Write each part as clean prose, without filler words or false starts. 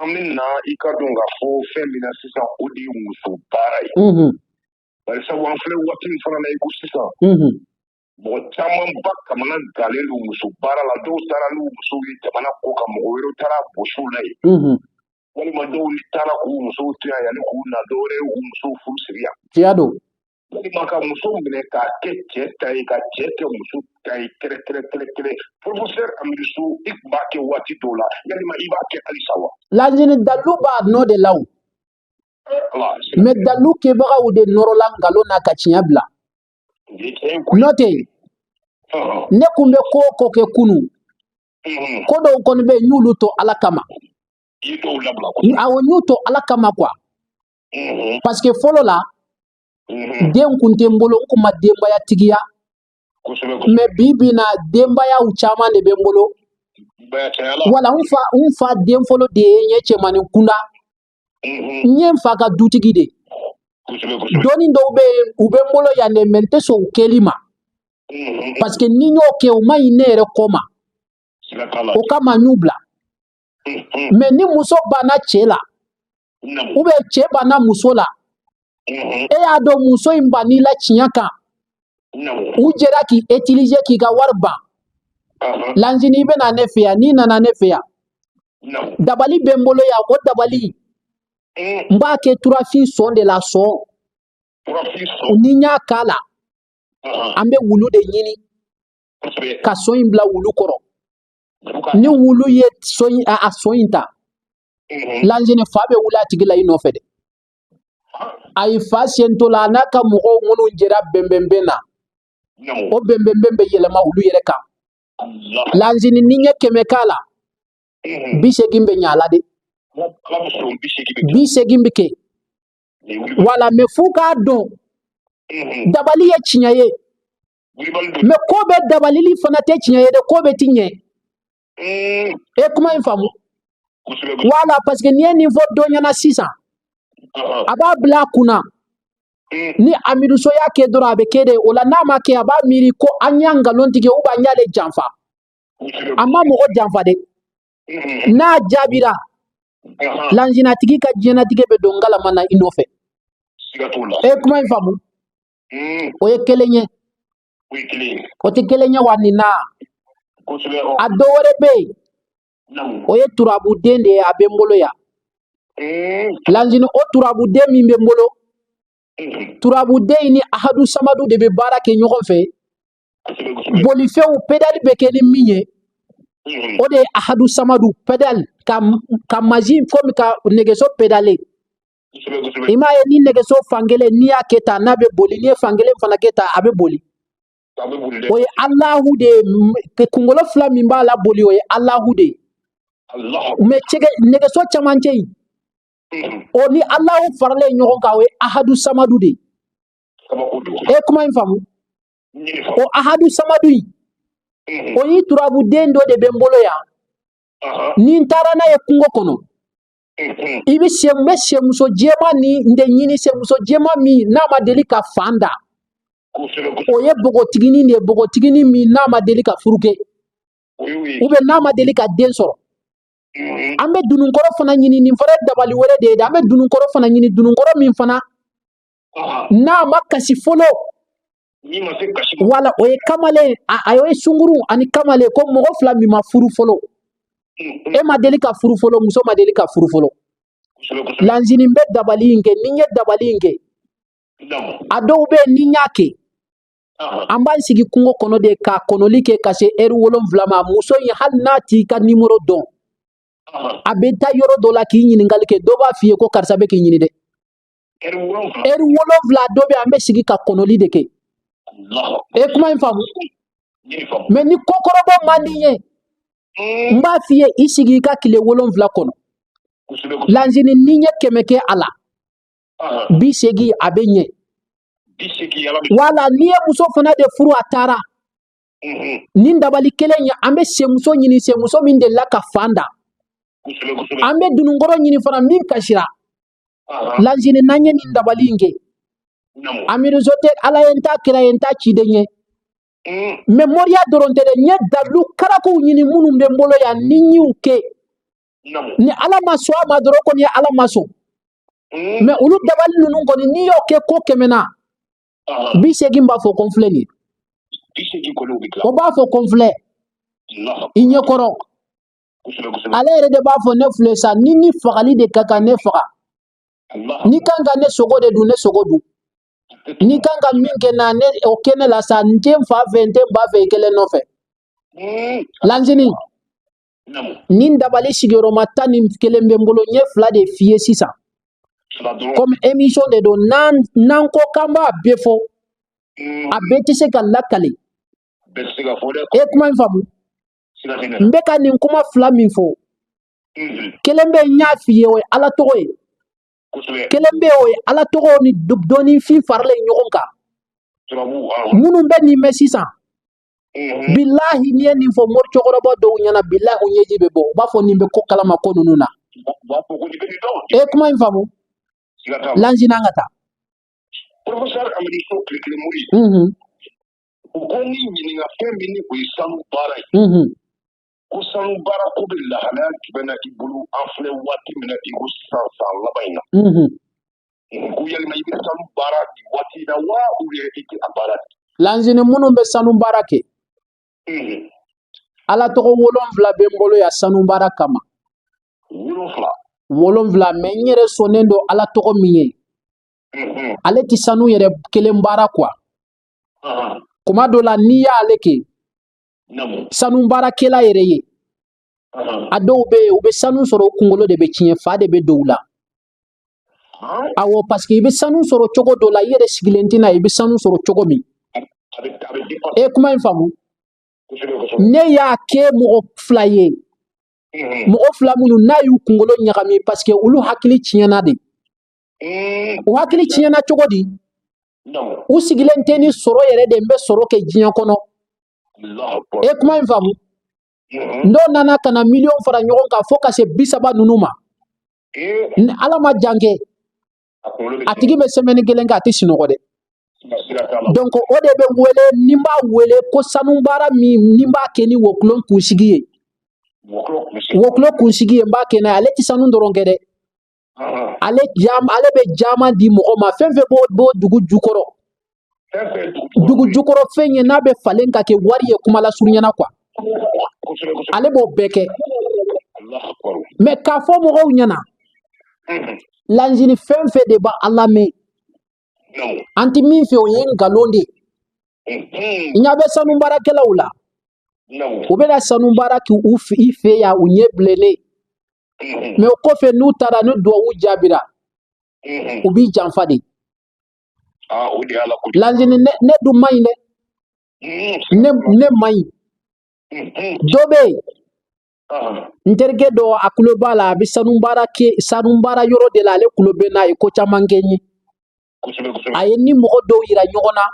amina ikadunga fo femina sisa odi muso parai bari sabu an filɛ waati min fana na i ko sisan mɔgɔ caman ba kamana galen don muso baara la dɔw taara n'u musow ye jamana ko kan mɔgɔ wɛrɛw taara bosiw la yen walima dɔw taara k'u musow to yan yanni k'u na dɔw wɛrɛ y'u musow furu siri yan tiɲɛ don walima ka musow minɛ k'a kɛ cɛ ta ye ka cɛ kɛ muso ta ye kɛrɛ professeur Amidu i tun b'a kɛ waati dɔw la yalima i b'a kɛ halisa wa laɲini dalu b'a nɔ de la o mais dalu kɛbagaw de nɔrɔla ngalon na ka tiɲɛ bila n'o tɛ ne kun bɛ ko o ko kɛ kunun ko dɔw kɔni bɛ yen y'olu to ala kama awɔ y'u to ala kama quoi parce que fɔlɔ la den kun tɛ n bolo n kun ma denbaya tigiya mais bi bi na denbayaw caman de bɛ n bolo wala n fa den fɔlɔ de ye n ye cɛmanin kunda n ye n fa ka dutigi de dɔɔni dɔw bɛ yen u bɛ n bolo yan de mais n tɛ sɔn u kɛli ma parce que ni n y'o kɛ o ma ɲi ne yɛrɛ kɔ ma o kama n y'u bila mais ni muso banna cɛ la ou bien cɛ banna muso la e y'a dɔn muso in bann'i la tiɲɛ kan u jɛra k'i utiliser k'i ka wari ban lanzini i bɛna ne fɛ yan n'i nana ne fɛ yan dabali bɛ n bolo yan o dabali n b'a kɛ turafin sɔn de la sɔn ni n y'a k'a la an bɛ wulu de ɲini ka sɔn in bila wulu kɔrɔ ni wulu ye a sɔn in ta lanzini fa bɛ wuli a tigi la i nɔfɛ dɛ a ye fa sento la n'a ka mɔgɔw minnu jɛra bɛnbɛnbɛn na o bɛnbɛnbɛn bɛ yɛlɛma olu yɛrɛ kan lanzini ni n ye 100 k'a la 80 bɛ ɲɛ a la de 80 bɛ kɛ wala mais f'u k'a dɔn dabali ye tiɲɛ ye mais ko bɛ dabalili fana tɛ tiɲɛ ye dɛ ko bɛ ti ɲɛ e kuma in faamu wala parce que n'i ye nin fɔ dɔ ɲɛna sisan a b'a bila a kunna ni Amidu y'a kɛ dɔrɔn a bɛ kɛ de o la n'a ma kɛ a b'a miiri ko an y'a nkalon tigɛ ou bien an y'ale janfa a ma mɔgɔ janfa dɛ n'a jaabira lanzinatigi ka diɲɛlatigɛ bɛ don ngalama na i nɔfɛ e kuma in faamu o ye kelen ye o tɛ kelen ye wa nin na a dɔ wɛrɛ bɛ yen o ye turabuden de ye a bɛ n bolo yan lanzini o turabuden min bɛ n bolo turabuden ni Ahadu Samadu de bɛ baara kɛ ɲɔgɔn fɛ bolifɛnw pedali bɛ kɛ ni min ye o de ye Ahadu Samadu pedali ka machine comme ka nɛgɛso pedale i m'a ye ni nɛgɛso fankelen n'i y'a kɛ tan n'a bɛ boli n'i ye fankelen fana kɛ tan a bɛ boli o ye Alahu de ye kunkolo 2 min b'a la boli o ye Alahu de ye mais nɛgɛso camancɛ in o ni Alahu faralen ɲɔgɔn kan o ye Ahadu Samadu de ye e kuma in faamu o Ahadu Samadu in o y'i turabuden dɔ de bɛ n bolo yan ni n taara n'a ye kungo kɔnɔ i bɛ sɛmuso jɛman ni n de ɲini sɛmuso jɛman min n'a ma deli ka fan da o ye bogotiginin de ye bogotiginin min n'a ma deli ka furu kɛ ou bien n'a ma deli ka den sɔrɔ an bɛ dununkɔrɔ fana ɲini nin fana dabali wɛrɛ de ye dɛ an bɛ dununkɔrɔ fana ɲini dununkɔrɔ min fana n'a ma kasi fɔlɔ wala o ye kamalen a ye sunguru ani kamalen ko mɔgɔ 2 min ma furu fɔlɔ e ma deli ka furu fɔlɔ muso ma deli ka furu fɔlɔ lanzini bɛ dabali in kɛ ni n ye dabali in kɛ a dɔw bɛ yen ni n y'a kɛ an b'an sigi kungo kɔnɔ de ka kɔnɔli kɛ ka se heure 7 ma muso in hali n'a t'i ka numéro dɔn a bɛ taa yɔrɔ dɔ la k'i ɲininkali kɛ dɔ b'a f'i ye ko karisa bɛ k'i ɲini dɛ heure 7 dɔ bɛ an bɛ sigi ka kɔnɔli de kɛ e kuma in faamu mais ni kokɔrɔbɔ man di ye n b'a f'i ye i sigi i ka tile 7 kɔnɔ lanzini ni n ye 100 kɛ a la 80 a bɛ ɲɛ wala n'i ye muso fana de furu a taara nin dabali kelen ye an bɛ sɛmuso ɲini sɛmuso min delila ka fan da an bɛ dununkɔrɔ ɲini fana min kasira lanzini n'an ye nin dabali in kɛ Amidu tɛ ala ye n ta kira ye n ta ciden ye mais moriya dɔrɔn tɛ dɛ n ye dalu karakow ɲini minnu bɛ n bolo yan ni n y'u kɛ ni ala maso ma doro ko ni ala maso mais ulu dabali nunu ko ni yo ke ko kemena bi segi mba fo konfle ni ko ba fo konfle inye koro ale re de ba fo ne fle sa ni fagali de kaka ne faga ni kanga ne sogo de du ne sogo du ni kanga minke na ne okene la sa ntem fa 20 ba fe kele no fe lanjini nin dabali sigero matani kelembe mbolo nye fla de fie sisa comme émission de do nan ko kamba befo abeti se kan lakale e kuma famu mbeka nin kuma fla min fo kelembe nya fie we ala togo e kelembe o ala togo ni doni fi farle nyogonka munu be ni mesisa billahi ni en fo mor chogorobo do nyana billahi nyeji be bo ba fo nimbe ko kala ma ko nununa e kuma famu lanjina ngata professeur amadi so klikle muri ko ni nyini nga fembi ni ko sanu bara ko sanu bara ko billahi la kibena ibulu afle wati mina igo sa labaina ko yali na ibe sanu bara wati da wa ure iti abara lanjini munu be sanu bara ke ala to wolonvla be mbolo ya sanu bara kama wolonvla me nyere sonendo ala to miye ale ti sanu yere kelen bara kwa kuma do la niya aleke sanu bara kela yere ye ado ube sanu soro kungolo de be chinye fa de be doula awo parce que ibe sanu soro chogo do la yere sigilentina ibe sanu soro chogo mi e kuma infamu ne ya ke mo flaye mo flamunu na yu kungolo nyagami parce que ulu hakili chinyana de o hakili chinyana chogodi u sigilente ni soro yere de mbe soro ke jinya kono e kuma infamu ndo nana kana million fara nyogon ka foka se bisaba nunuma ala ma jange atigi be semeni gelenga atisino gode donc o de be wele nimba wele ko sanu bara mi nimba keni woklon kunsigiye woklo kunsigiye mba kena ale ti sanu ndoron kede ale be jama di mo ma fenfe bo dugu jukoro fenye na be falen ka ke wari ye kuma la surnyana kwa ale bo beke mais ka fo mo go nyana lanjini fenfe de ba Allah me anti min fe o yen galonde nyabe sanu barakela ula ubela sanu baraki ife ya unye blele me o kofe nu tara nu do wu jabira ubi janfade lanjini ne du may ne may dobe nterge do akulobala bi sanu bara yoro de la le kulobe na e ko chamangenyi aye ni mogo do yira nyogona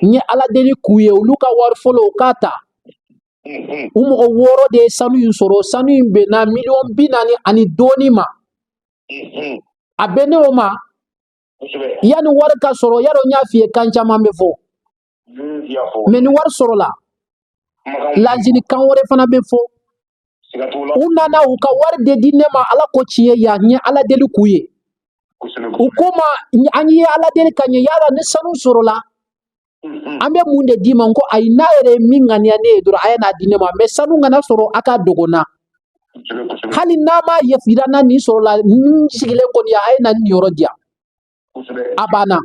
nye ala deli kuye uluka war folo kata umogo woro de sanu yusoro sanu imbe na million binani ani doni ma abene oma yani war ka soro yaro nyafiye kancha mambe fo meni war soro la lanjini kan wore fana be fo unana uka war de dinema ala ko chiye ya nye ala deli kuye ukoma anyi ala deli kanye yara ne sanu soro la ambe munde dima ngo ayina ere mingani ya ne dura ayana dinema me sanu ngana soro aka dogona hali nama yefirana ni soro la sigile koni ya ayana ni yoro dia abana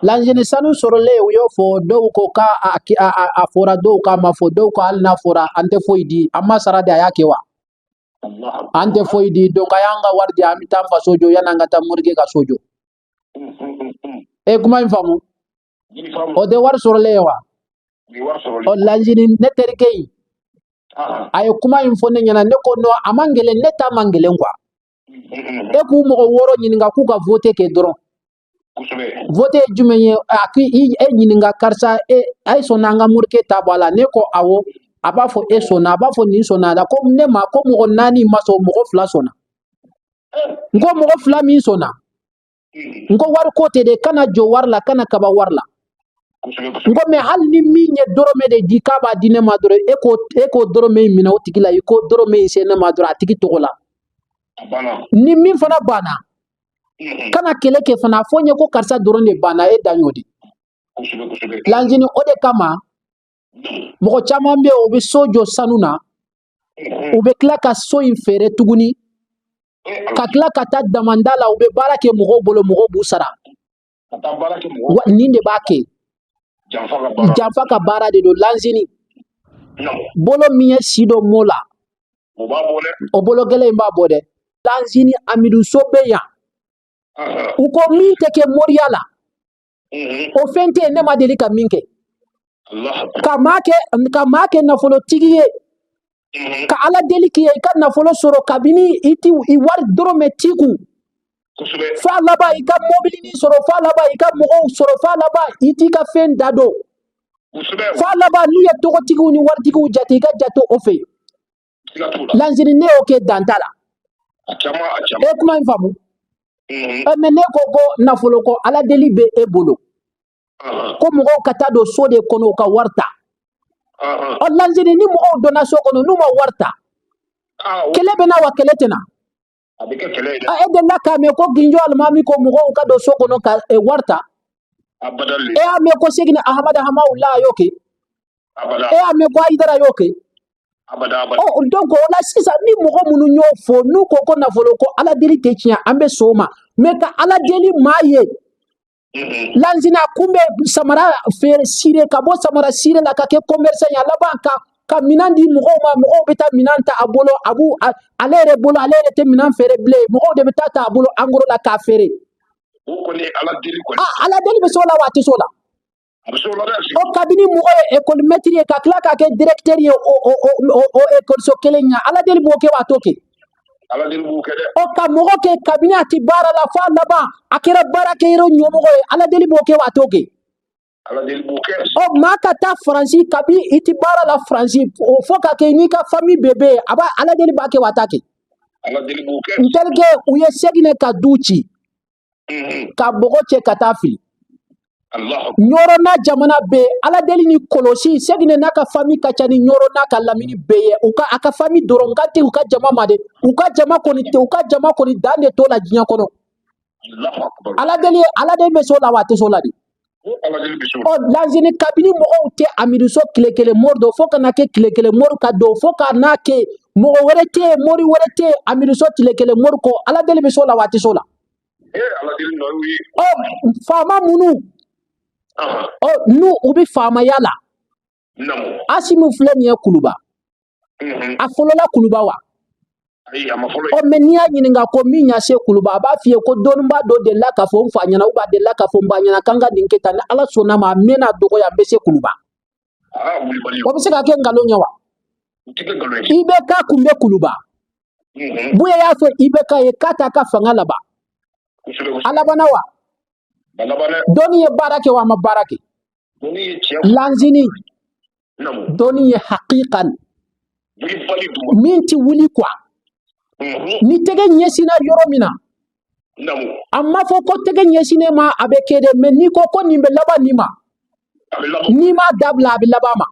lanjene sanu soro le yo fo do ko ka a fora do ka ma fo do ko alna fora ante foidi amma sarade ayake wa ante foidi do kayanga wardi amitam fa sojo yana ngata murge ka sojo e kuma infamu o de war soro le wa o lanjini neterkei ay kuma info ne nyana ne ko no amangele neta mangele ngwa e ku mo woro nyininga ku ka voter ke dron voter jumenye aki e nyininga karsa ay sonanga murke tabala ne ko awo aba fo e sona aba fo ni sona da ko ne ma ko mo nani maso mo fla sona ngo mo fla mi sona ngo war ko te de kana jo warla kana kaba warla ngo me hal ni minye dorome de dikaba dine madro eko dorome mina otigila iko dorome isene madro atigi togola ni min fana bana kana kele ke fana fonye ko karsa dorone bana e danyodi lanjini ode kama mo chama mbe obe sojo sanuna obe klaka so infere tuguni ka klaka ta damandala obe barake mo bolo mo busara ninde bake janfa ka bara de do lanzini bolo miye sido mola o bolo gele mba bode lanzini amidu sobeya uko min teke moriala o fente ne madeli ka minke kamake na folo tigiye ka ala deli kiye ka na folo soro kabini iti iwar drome tiku fa laba ika mobili ni soro fa laba ika mogo soro fa laba iti ka fen dado fa laba ni ye togo tigu ni war tigu jati ka jato ofe lanzini ne oke dantala e kuma infamu me ne ko nafolo ko ala deli be e bolo ko mogo kata do so de kono ka warta o lanzini ni mogo dona so kono numa warta kele bena wa kele tena e de la kame ko ginjo almami ko mogo ka do so kono ka warta e ame ko segina ahmada hamaula yoke e ame ko idara yoke oh donc la sisa ni mogo munu nyo fo nu ko nafolo ko ala deli te tia ambe soma me ka ala deli maye lanzina kumbe samara fer sire ka bo samara sire la ka ke commerçant ya laba ka minandi mogo beta minanta abolo abu alere bolo alere te minan fere blé mogo de beta ta abolo angoro la ka fere ko ni ala deli be sola wati sola o kabini mogo école maître ka kla ka ke directeur ye o école so kelenya ala deli bo ke watoke ala deli bo ke de o ka mogo ke kabini ati bara la fa laba akira bara ke ro nyomo ala deli bo ke watoke ala deli bo ke o maka ta franci kabini iti bara la franci o fo ka ke ni ka famille bébé aba ala deli ba ke watake ala deli bo ke ntelke uye segine ka duchi ka bogo che katafi nyoro na jamana be ala deli ni kolosi segine naka fami kachani nyoro naka lamini beye uka aka fami dorongati uka jama made uka jama koni dande to la jinya kono ala deli be so la wate so la di o lanzini kabini mo te amiruso kilekele mordo foka na ke kilekele mor ka do foka na ke mo werete mori werete amiruso kilekele mor ko ala deli be so la wate so la ala deli no wi o fama munu oh nu ubi fama yala asimu fleni ya kuluba afolola kuluba wa o menia nyininga ko minya se kuluba ba fie ko donba do de la ka fo mfa nyana uba de la ka fo mba nyana kanga dinketa na ala sona ma mena dogo ya mbese kuluba o bise ka ke ngalo nyawa ibe ka kumbe kuluba buye ya so ibe ka ye kata ka fangala ba ala bana wa doni ye barake wa ma barake lanzini doni ye haqiqan minti wuli kwa ni tege nyesina yoromina amma fo ko tege nyesine ma abekede men ni ko nimbe laba nima dabla abi labama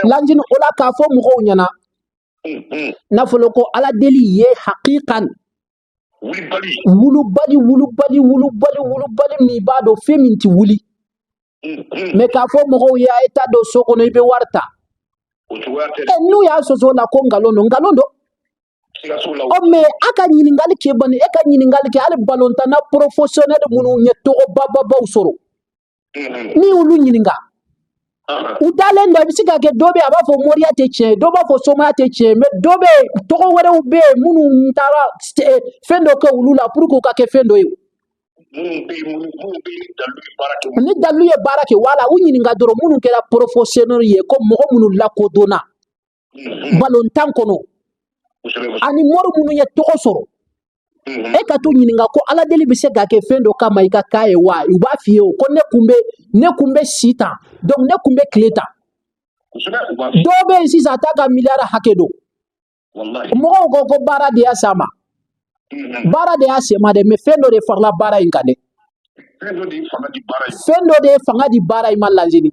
lanzini ola ka fo mugo nyana na folo ko ala deli ye haqiqan wulu bali mi ba do feminti wuli me ka fo mogo ya eta do soko no ibe warta nu ya so la ko ngalondo o me aka nyini ngali ke bani e ka nyini ngali ke ale balonta na professionnel munu nyeto baba usoro ni ulu nyini nga udale ndo bisika ke dobe aba fo moria te che doba fo soma te che me dobe toko were ube munu ntara fendo ko ulula pour ko ka ke fendo yo ni dalu ye barake wala unyini nga doro munu kera professionnel ye ko mogo munu la ko dona balontan kono ani moru munu ye toko soro e ka to nyini nga ko ala deli bise ga ke fendo kama ika kae wa uba fie ko ne kumbe sita donc ne kumbe kleta dobe si sataka miliara hakedo wallahi mo ko bara de asama bara de asema de me fendo de farla bara inkade fendo de fanga di bara ima lanzini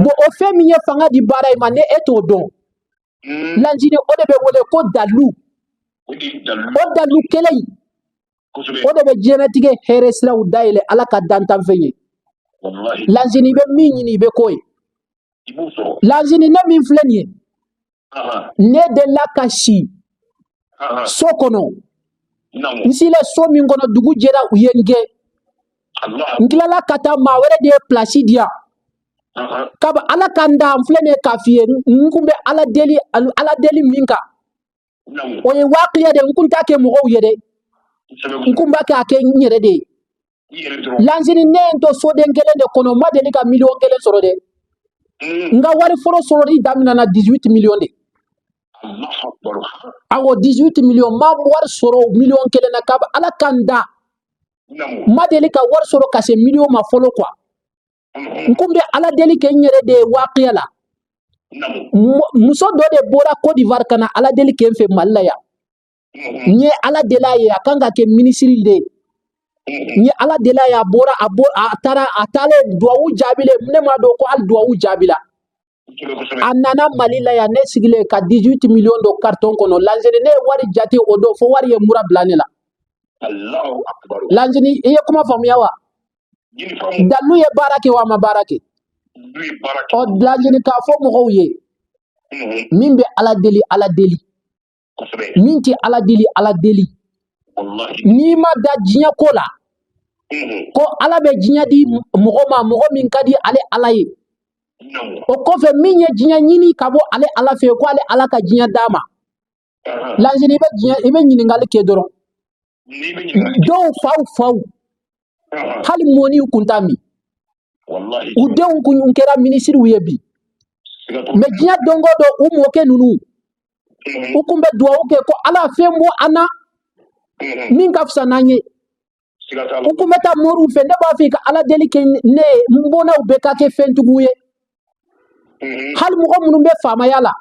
bo o fe mi ye fanga di bara ima ne eto don lanzini o de be wole ko dalu o dalu kelei o de be genetique heresla u daile ala ka dantan fenye lanzini be min ni be koy lanzini ne min flenye ne de la kashi sokono nsile so min gono dugu jera u yenge ngilala kata ma were de place dia kaba ala kanda amflene kafiye ngumbe ala deli minka oye waqiya de nkunta ke mo yede nkumba ka ke nyere de lanzini ne to so de ngele de kono madeli ka million ngele soro de nga wari foro soro di damina na 18 million de awo 18 million ma war soro million kele na kaba ala kanda madeli ka war soro kase million ma folo kwa nkumbe ala deli ke nyere de waqiya la muso do de bora Côte d'Ivoire kana ala deli ke mfe malaya nye ala dela ye akanga ke ministry de nye ala dela ya bora atale duawu jabile mne ma do ko al duawu jabila anana malila ya ne sigile ka 18 million do carton kono lanzene ne wari jati odo fo wari ye mura blanela Allahu akbar lanzene e kuma famuya wa dalu ye barake wa mabarake o lanzene ka fo mo ye mimbe ala deli minti ala deli ni ma da jinya kola ko ala be jinya di mogo min kadi ale ala ye o ko fe min ye jinya nyini kabo ale ala fe ko ale ala ka jinya dama lanzini be jinya ibe nyini ngal ke doron do faw hal moni kuntami wallahi u de un kera ministre wiyebi me jinya dongo do u mo ke nunu u kumbe duwa o ke ko ala fe mo ana min kafsa nanye u kumbe ta moru fe ne ba fe ka ala deli ke ne mbona u be ka ke fentubuye hal mo ko munum be fama yala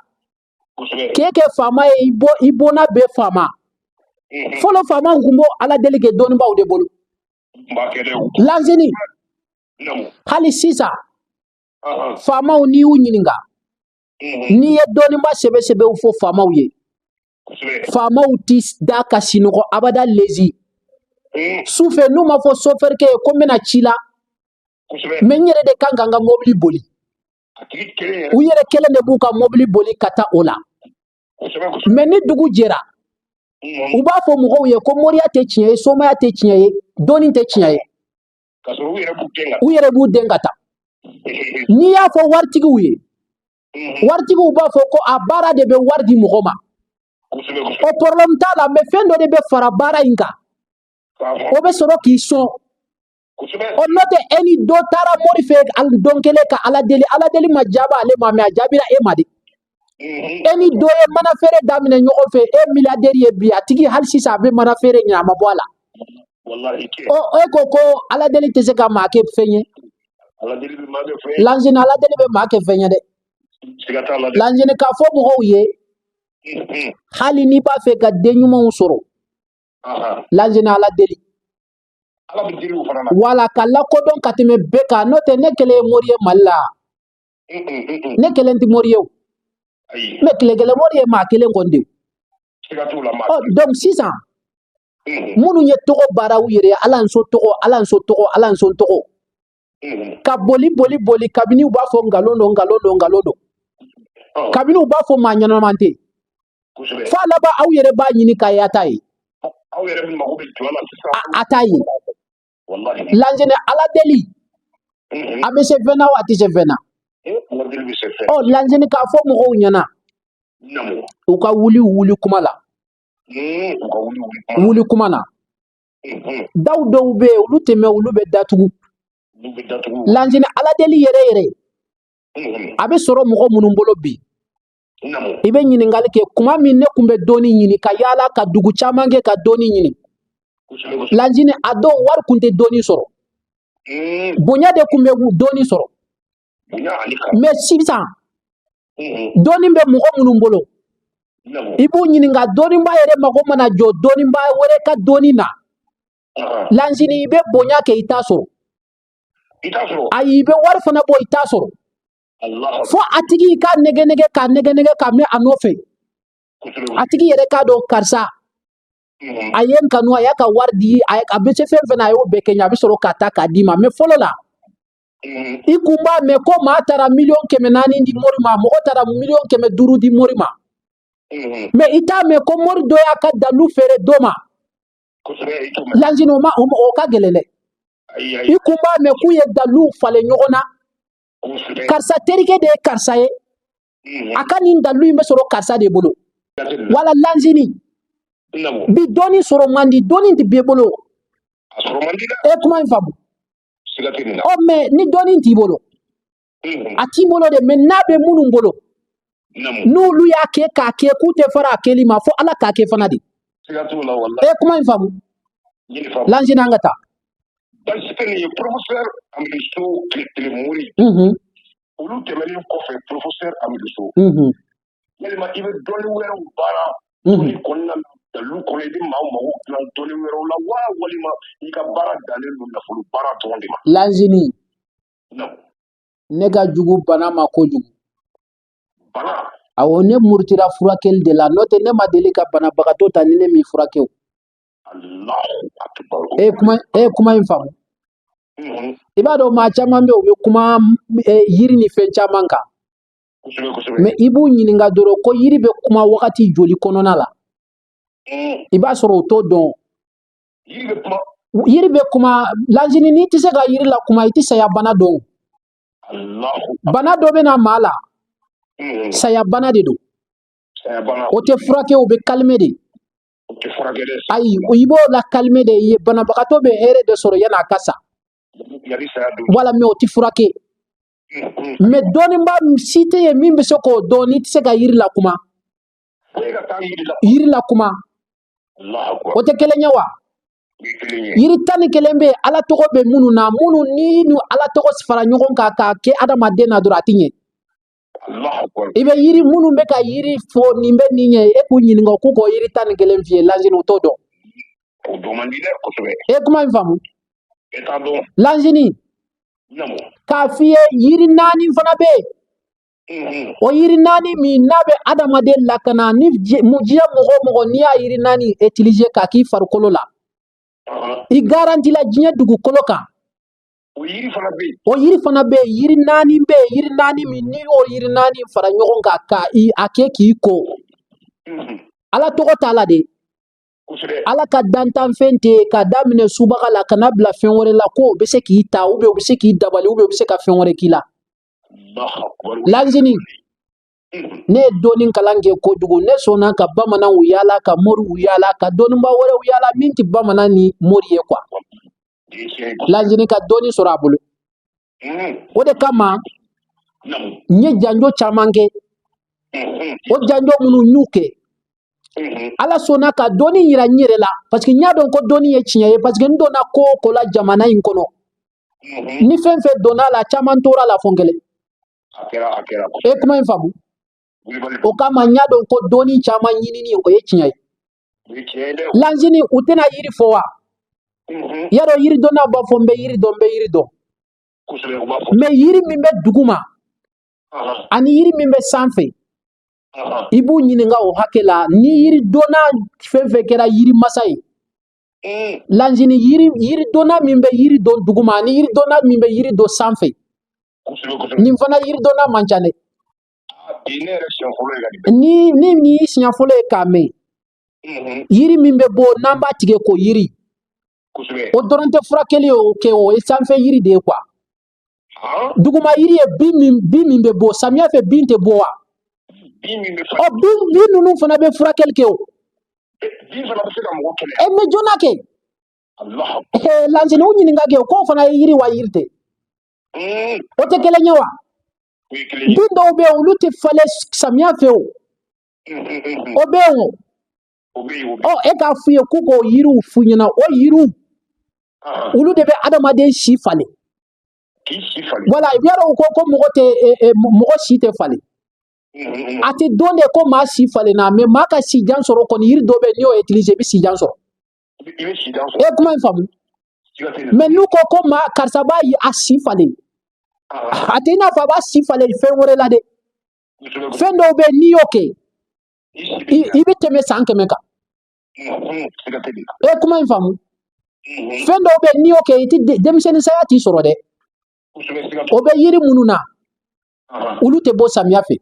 keke fama e ibona be fama folo fama ngumbo ala deli ke doni ba u de bolu lanzini hali sisa fama ni u nyininga ni ye doni ba sebe u fo fama u ye fama u tis da kasino ko abada lezi sufe nu ma fo sofer ke ko mena chila men yere de kanganga mobili boli u yere kele ne buka mobili boli kata ola men ni dugu jera u ba fo mo ye ko moriya te tiye soma ya te tiye doni te tiye u yere bu dengata ni ya fo wartigi u ye wartigi u ba fo ko abara de be wardi mo ma o problem ta la me fendo de be fara bara inga o be soro ki so o note eni do tara mori fe al donkele ka ala deli majaba ale ma me ajabira e madi eni do e mana fere damine nyoko fe e milliardaire ye bi atigi hal sisa be mana fere nya ma bola wallahi o ko ala deli tese ka ma ke fenye ala deli be ma ke fenye lanjina ala deli be ma ke fenye de lanjina ka fo mo ye hali ni ba fe ka denyuma usoro lanjina ala deli wala kala kodon katime beka note ne kele morie malla ne kele nti morie me kele morie ma kele gonde oh donc 6 ans munu ye togo bara u yere alanso togo ka boli kabini u ba fo ngalondo kabini u ba fo manyana mante fa laba aw yere ba nyini kayatai aw yere mi mago be jona atai wallahi lanjene ala deli abe se vena wati se vena oh lanjene ka fo mo nyana u ka wuli kuma la wuli kuma na daw do be ulu teme ulu be datugu lanjene ala deli yere abe soro mo munun bolo bi ibe nyini ngali ke kuma min ne kumbe doni nyini ka yala ka dugu chamange ka doni nyini lanjini ado war kunte doni soro bonya de kumbe doni soro mais 600 doni be mo munun bolo ibu nyini nga doni mba yere mago mana jo doni mba were ka doni na lanzini ibe bonya ke itaso ayi ibe war fana bo itaso fo atigi ka nege ka me anofe atigi yere ka do karsa ayen kanu aya ka wardi ay abese fen fana ayo be kenya bi soro kata ka dima me folola ikumba me ko ma tara million keme nani di morima mo tara million keme duru di morima me ita me ko mori do ya ka dalu fere doma lanjino ma o ka gelele ikumba me ku ye dalu fale nyogona karsa terike de karsa ye akani dalu me soro karsa de bolo wala lanjini bi doni soro mandi doni di bebolo e kuma infamu o me ni doni ti bolo ati bolo de men nabe munun bolo n'olu ya ke ka ke ku te fara keli ma fo ala ka ke fana di e kuma infamu lanjina ngata parce que ni professeur Amidou Clé Mouri olu temeli ko fe professeur Amidou yelma ibe doni wero bara ni konna dalu ko le di mawo na doni wero la walima ika bara dalelu na fulu bara tondi ma lanjini nega jugu bana ma ko jugu bana awo ne murtira furakel de la note ne madeli ka bana bagato tani ne mi furakew Allahu akbar kuma infamu ibado ma chama mbe obe kuma yiri ni fen chama ka me ibu nyininga doro ko yiri be kuma wakati joli konona la iba soro to don yiri be kuma lanjini ni tise ga yiri la kuma iti saya bana don bana do be na mala saya bana de do o te furake o be calme de ayi ibo la calme de ye bana bakato be here de soro yana kasa wala me o ti furake me doni mba site ye min be so ko doni tise ga yiri la kuma o te kelenya wa yiri tani kelembe ala togo be munu na munu ni ala togo sifara nyogon ka ke adama de na doratinye ibe yiri munu be ka yiri fo nimbe ninye e ku nyiningo ku ko yiri tani kelem fie lanjini todo e kuma infamu lanjini ka fie yiri nani fana be o yiri nani mi nabe adama de lakana ni mujiya mogo ni ya yiri nani utiliser ka ki farkolo la I garanti la jinya dugu kolo kan o yiri fana be yiri nani mi ni o yiri nani fara ɲɔgɔn kan ka I ake k'i ko ala tɔgɔ t'a la de ala ka dantan fɛn tɛ ka daminɛ subaga la kana bila fɛn wɛrɛ la ko o bɛ se k'i ta ou bien o bɛ se k'i dabali ou bien o bɛ se ka fɛn wɛrɛ k'i la lanzini ne ye dɔɔnin kalan kɛ kojugu ne sɔnna ka bamananw yala ka moriw yala ka dɔɔninba wɛrɛw yala min tɛ bamanan ni mori ye quoi lanzini ka dɔɔnin sɔrɔ a bolo o de kama n ye janjo caman kɛ o janjo minnu n y'u kɛ ala sɔnna ka dɔɔnin yira n yɛrɛ la parce que n y'a dɔn ko dɔɔnin ye tiɲɛ ye parce que n donna ko o ko la jamana in kɔnɔ ni fɛn fɛn donna la caman tora la fɔ n kelen e kuma in faamu o kama n y'a dɔn ko dɔɔnin caman ɲinini o ye tiɲɛ ye lanzini u tɛna yiri fɔ wa y'a dɔn yiri dɔnna b'a fɔ n bɛ yiri dɔn mais yiri min bɛ duguma ani yiri min bɛ sanfɛ I b'u ɲininka o hakɛ la ni yiri dɔnna fɛn fɛn kɛra yiri masa ye lanzini yiri dɔnna min bɛ yiri dɔn duguma ani yiri dɔnna min bɛ yiri dɔn sanfɛ nin fana yiri dɔnna man ca dɛ ni min y'i siɲɛ fɔlɔ ye k'a mɛn yiri min bɛ bɔ n'an b'a tigɛ ko yiri o dɔrɔn tɛ furakɛli o kɛ o ye sanfɛ yiri de ye quoi duguma yiri ye bin min bɛ bɔ samiya fɛ bin tɛ bɔ wa bin ninnu fana bɛ furakɛli kɛ o mais jɔna kɛ lanzini u ɲininka kɛ k'o fana ye yiri wa yiri tɛ o tɛ kelen ye wa bin dɔw bɛ yen olu tɛ falen samiya fɛ o bɛ yen o e k'a f'u ye k'u k'o yiriw f'u ɲɛna o yiriw olu de bɛ adamaden si falen voilà i b'a dɔn ko mɔgɔ si tɛ falen a tɛ dɔn de ko maa si falen na mais maa ka si jan sɔrɔ kɔni yiri dɔ bɛ n'i y'o utiliser i bɛ si jan sɔrɔ kuma in faamu mais n'u ko maa karisa b'a ye a si falen a tɛ i n'a fɔ a b'a si falen fɛn wɛrɛ la dɛ fɛn dɔw bɛ n'i y'o kɛ i bɛ tɛmɛ san 100 kan kuma in faamu fɛn dɔw bɛ n'i y'o kɛ i tɛ denmisɛnninsaya t'i sɔrɔ dɛ o bɛ yiri minnu na olu tɛ bɔ samiya fɛ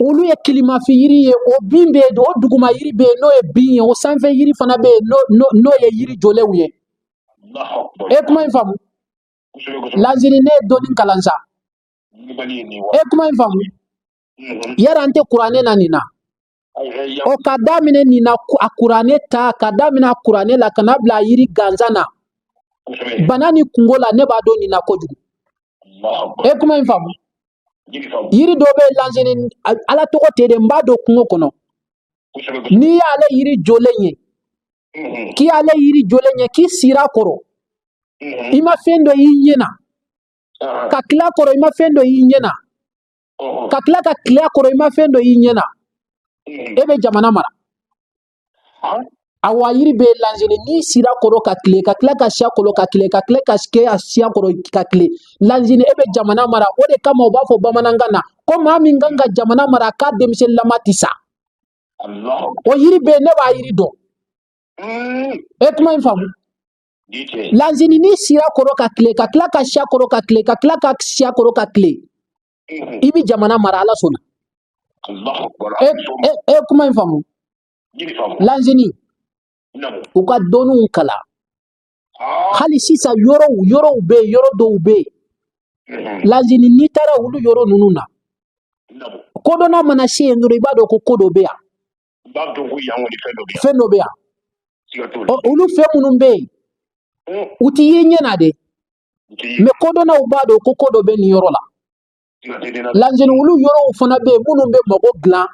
olu ye kilimafin yiri ye o bin bɛ yen o duguma yiri bɛ yen n'o ye bin ye o sanfɛ yiri fana bɛ yen n'o ye yiri jɔlenw ye kuma in faamu lazini ne ye dɔɔnin kalan sa kuma in faamu yara an tɛ kuranɛ na nin na o ka daminɛ nin na a kuranɛ ta ka daminɛ a kuranɛ la ka na bila a yiri gansan na bana ni kungo la ne b'a dɔn nin na kojugu kuma in faamu yiri dɔ bɛ lazini ala tɔgɔ tɛ de n b'a dɔn kungo kɔnɔ n'i y'ale yiri jɔlen ye k'i y'ale yiri jɔlen ye k'i sira kɔrɔ i ma fɛn dɔ y'i ɲɛ na ka tila kɔrɔ i ma fɛn dɔ y'i ɲɛ na ka tila ka tila kɔrɔ i ma fɛn dɔ y'i ɲɛ na e bɛ jamana mara awa yiri bɛ lazini n'i sira kɔrɔ ka tile ka tila ka siya kɔrɔ ka tile ka tila ka kɛ a siya kɔrɔ ka tile lazini e bɛ jamana mara o de kama u b'a fɔ bamanankan na ko maa min kan ka jamana mara k'a denmisɛnninlama tɛ sa o yiri bɛ ne b'a yiri dɔn kuma in faamu lazini n'i sira kɔrɔ ka tile ka tila ka siya kɔrɔ ka tile ka tila ka siya kɔrɔ ka tile i bɛ jamana mara ala sɔnna kuma in faamu lazini u ka dɔnniw kala hali sisan yɔrɔw bɛ yen yɔrɔ dɔw bɛ yen lazini n'i taara olu yɔrɔ ninnu na kodɔnna mana se yen dɔrɔn i b'a dɔn ko ko dɔ bɛ yan fɛn dɔ bɛ yan olu fɛn minnu bɛ yen u t'i ye ɲɛ na dɛ mais kodɔnnaw b'a dɔn ko ko dɔ bɛ nin yɔrɔ la lazini olu yɔrɔw fana bɛ yen minnu bɛ mago dilan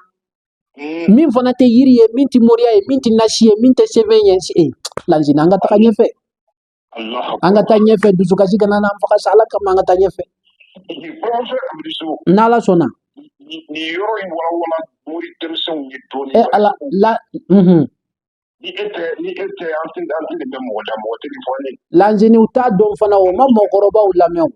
min fana tɛ yiri ye min tɛ moriya ye min tɛ nasi ye min tɛ sɛbɛn ye lazini an ka taga ɲɛfɛ an ka taa ɲɛfɛ dusukasi kana na faga sa ala kama an ka taa ɲɛfɛ n'ala sɔnna ala la lazini u t'a dɔn fana o ma mɔgɔkɔrɔbaw lamɛn